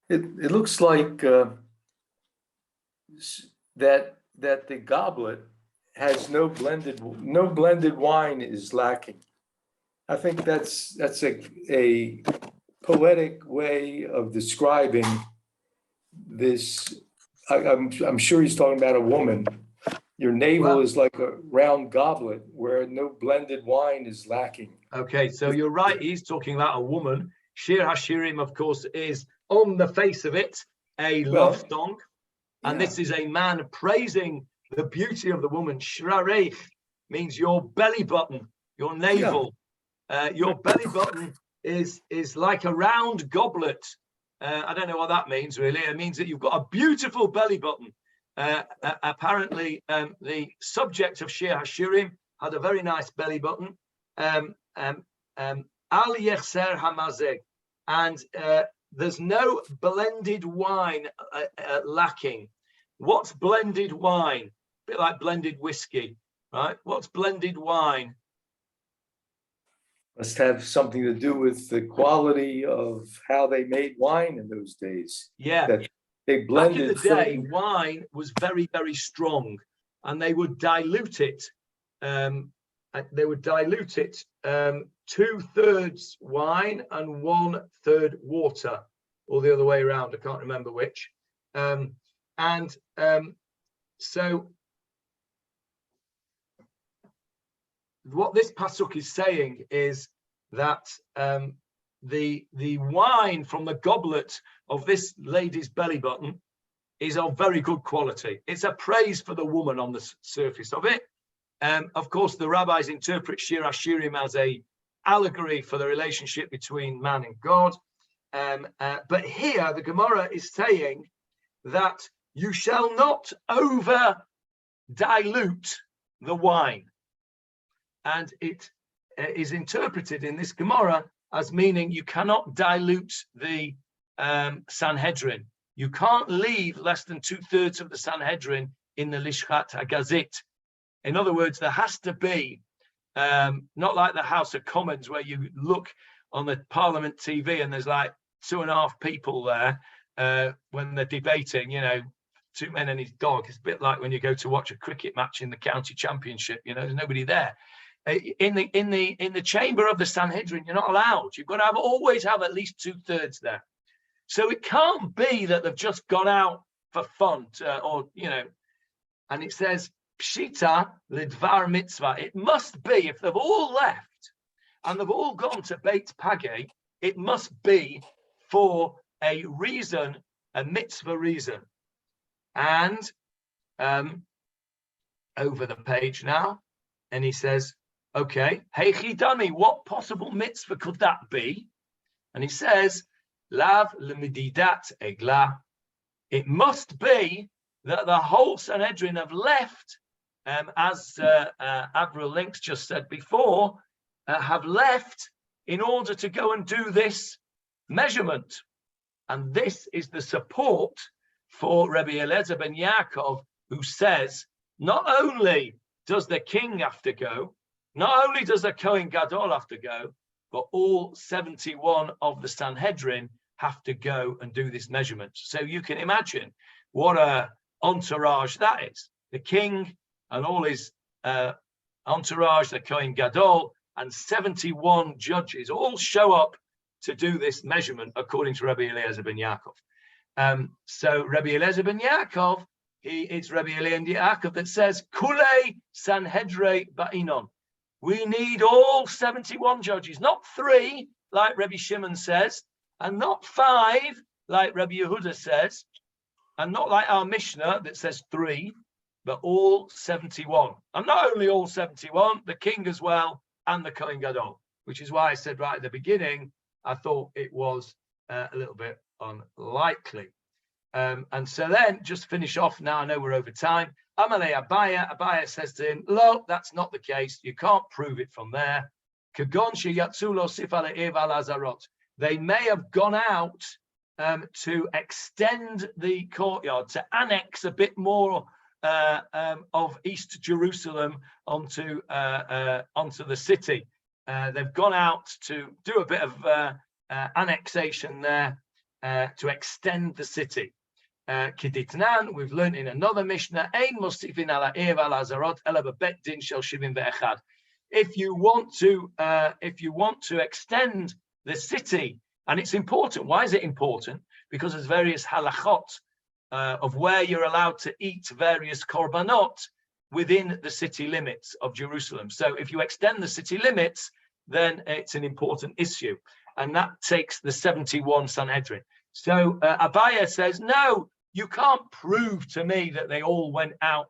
C: It looks like that the goblet has no blended wine is lacking. I think that's a poetic way of describing this. I'm sure he's talking about a woman. Your navel is like a round goblet where no blended wine is lacking.
A: Okay, so you're right. He's talking about a woman. Shir Hashirim, of course, is on the face of it a love song, and this is a man praising the beauty of the woman. Shrarech means your belly button, your navel. Your belly button is like a round goblet. I don't know what that means really. It means that you've got a beautiful belly button. Apparently, the subject of Shir Hashirim had a very nice belly button. Al Yechser Hamazeg, and there's no blended wine lacking. What's blended wine? A bit like blended whiskey, right? What's blended wine?
C: Must have something to do with the quality of how they made wine in those days.
A: Yeah.
C: That they blended.
A: Back in the day, wine was very, very strong, and they would dilute it. They would dilute it 2/3 wine and 1/3 water, or the other way around. I can't remember which. So what this pasuk is saying is that the wine from the goblet of this lady's belly button is of very good quality. It's a praise for the woman on the surface of it. Of course, the rabbis interpret Shir Hashirim as a allegory for the relationship between man and God. But here the Gemara is saying that you shall not over dilute the wine. And it is interpreted in this Gemara as meaning you cannot dilute the Sanhedrin. You can't leave less than 2/3 of the Sanhedrin in the Lishchat HaGazit. In other words, there has to be, not like the House of Commons where you look on the Parliament TV and there's like 2.5 people there when they're debating, you know, 2 men and his dog. It's a bit like when you go to watch a cricket match in the county championship, you know, there's nobody there. In the chamber of the Sanhedrin, you're not allowed. You've got to always have at least 2/3 there. So it can't be that they've just gone out for fun or, you know, and it says, Pshita lidvar mitzvah. It must be, if they've all left and they've all gone to Beit Page, it must be for a reason, a mitzvah reason. And over the page now, and he says, okay, hey Chidami, what possible mitzvah could that be? And he says, Lav lemididat eglah. It must be that the whole Sanhedrin have left, as Avril Links just said before, have left in order to go and do this measurement. And this is the support for Rabbi Eliezer ben Yaakov, who says, not only does the king have to go, not only does the Kohen Gadol have to go, but all 71 of the Sanhedrin have to go and do this measurement. So you can imagine what a entourage that is. The king and all his entourage, the Kohen Gadol, and 71 judges all show up to do this measurement according to Rabbi Eliezer ben Yaakov. So Rabbi Eliezer ben Yaakov, it's Rabbi Eliezer ben Yaakov that says, Kulei Sanhedre Ba'inon. We need all 71 judges, not 3, like Rabbi Shimon says, and not 5, like Rabbi Yehuda says, and not like our Mishnah that says 3, but all 71. And not only all 71, the king as well, and the Kohen Gadol, which is why I said right at the beginning, I thought it was a little bit unlikely. And so then, just finish off now, I know we're over time. Amalei Abaya says to him, "Lo, that's not the case. You can't prove it from there. They may have gone out to extend the courtyard, to annex a bit more of East Jerusalem onto the city. They've gone out to do a bit of annexation there to extend the city. Kiditnan, we've learned in another Mishnah, Ein mosifin ala ev al azarot ela bebet din shel shivim ve'echad. If you want to extend the city, and it's important. Why is it important? Because there's various halachot of where you're allowed to eat various korbanot within the city limits of Jerusalem. So if you extend the city limits, then it's an important issue, and that takes the 71 Sanhedrin. So Abaya says, no, you can't prove to me that they all went out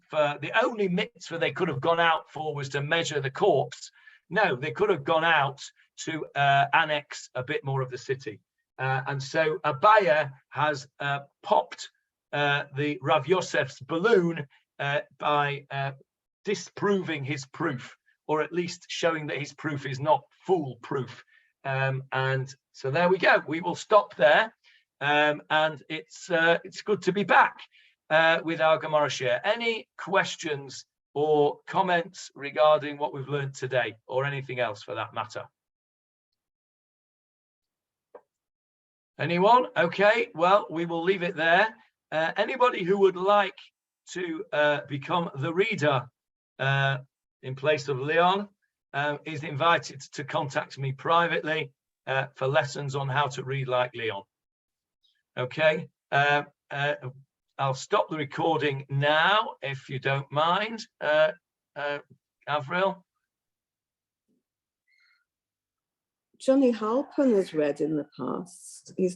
A: for the only mitzvah they could have gone out for was to measure the corpse. No, they could have gone out to annex a bit more of the city. And so Abaya has popped the Rav Yosef's balloon by disproving his proof, or at least showing that his proof is not foolproof. And so there we go. We will stop there. And it's good to be back with our Gemarah share. Any questions or comments regarding what we've learned today, or anything else for that matter? Anyone? Okay, well, we will leave it there. Anybody who would like to become the reader in place of Leon is invited to contact me privately for lessons on how to read like Leon. Okay, I'll stop the recording now, if you don't mind, Avril.
D: Johnny Halpin has read in the past. He's